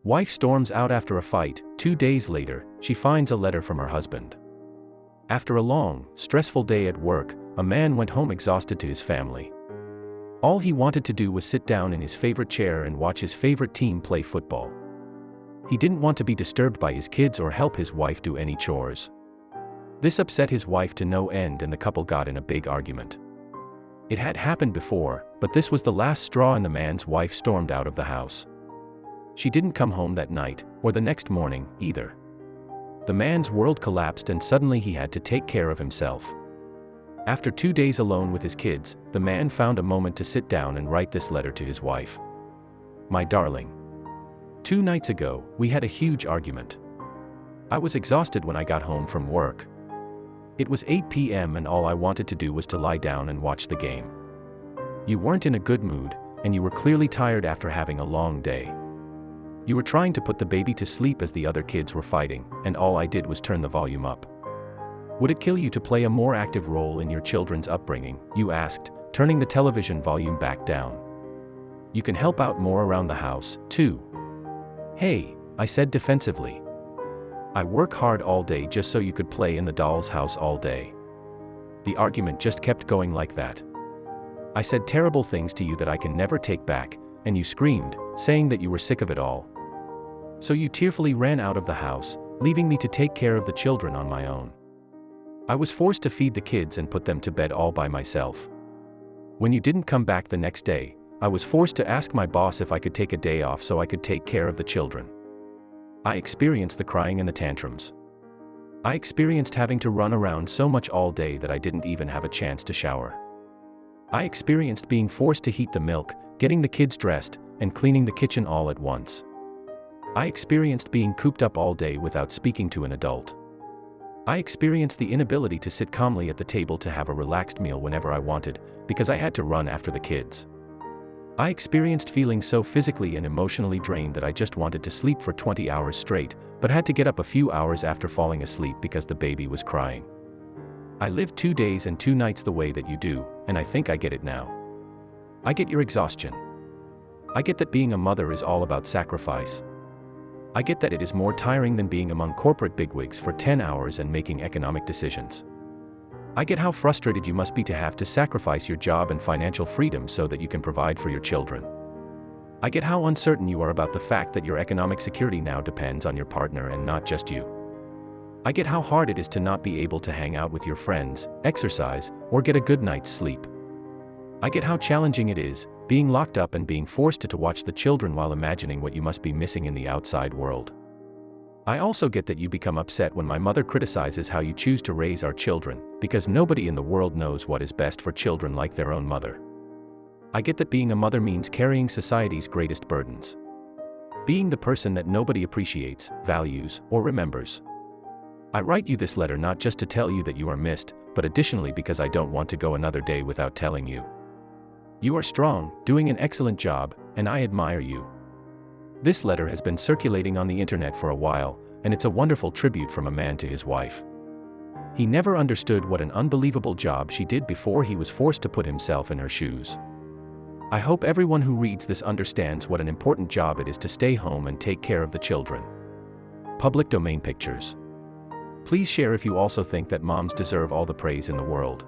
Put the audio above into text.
Wife storms out after a fight. 2 days later, she finds a letter from her husband. After a long, stressful day at work, a man went home exhausted to his family. All he wanted to do was sit down in his favorite chair and watch his favorite team play football. He didn't want to be disturbed by his kids or help his wife do any chores. This upset his wife to no end, and the couple got in a big argument. It had happened before, but this was the last straw, and the man's wife stormed out of the house. She didn't come home that night, or the next morning, either. The man's world collapsed, and suddenly he had to take care of himself. After 2 days alone with his kids, the man found a moment to sit down and write this letter to his wife. My darling. 2 nights ago, we had a huge argument. I was exhausted when I got home from work. It was 8 p.m. and all I wanted to do was to lie down and watch the game. You weren't in a good mood, and you were clearly tired after having a long day. You were trying to put the baby to sleep as the other kids were fighting, and all I did was turn the volume up. Would it kill you to play a more active role in your children's upbringing? You asked, turning the television volume back down. You can help out more around the house, too. Hey, I said defensively. I work hard all day just so you could play in the doll's house all day. The argument just kept going like that. I said terrible things to you that I can never take back, and you screamed, saying that you were sick of it all. So you tearfully ran out of the house, leaving me to take care of the children on my own. I was forced to feed the kids and put them to bed all by myself. When you didn't come back the next day, I was forced to ask my boss if I could take a day off so I could take care of the children. I experienced the crying and the tantrums. I experienced having to run around so much all day that I didn't even have a chance to shower. I experienced being forced to heat the milk, getting the kids dressed, and cleaning the kitchen all at once. I experienced being cooped up all day without speaking to an adult. I experienced the inability to sit calmly at the table to have a relaxed meal whenever I wanted, because I had to run after the kids. I experienced feeling so physically and emotionally drained that I just wanted to sleep for 20 hours straight, but had to get up a few hours after falling asleep because the baby was crying. I lived 2 days and 2 nights the way that you do, and I think I get it now. I get your exhaustion. I get that being a mother is all about sacrifice. I get that it is more tiring than being among corporate bigwigs for 10 hours and making economic decisions. I get how frustrated you must be to have to sacrifice your job and financial freedom so that you can provide for your children. I get how uncertain you are about the fact that your economic security now depends on your partner and not just you. I get how hard it is to not be able to hang out with your friends, exercise, or get a good night's sleep. I get how challenging it is, being locked up and being forced to watch the children while imagining what you must be missing in the outside world. I also get that you become upset when my mother criticizes how you choose to raise our children, because nobody in the world knows what is best for children like their own mother. I get that being a mother means carrying society's greatest burdens. Being the person that nobody appreciates, values, or remembers. I write you this letter not just to tell you that you are missed, but additionally because I don't want to go another day without telling you. You are strong, doing an excellent job, and I admire you. This letter has been circulating on the internet for a while, and it's a wonderful tribute from a man to his wife. He never understood what an unbelievable job she did before he was forced to put himself in her shoes. I hope everyone who reads this understands what an important job it is to stay home and take care of the children. Public domain pictures. Please share if you also think that moms deserve all the praise in the world.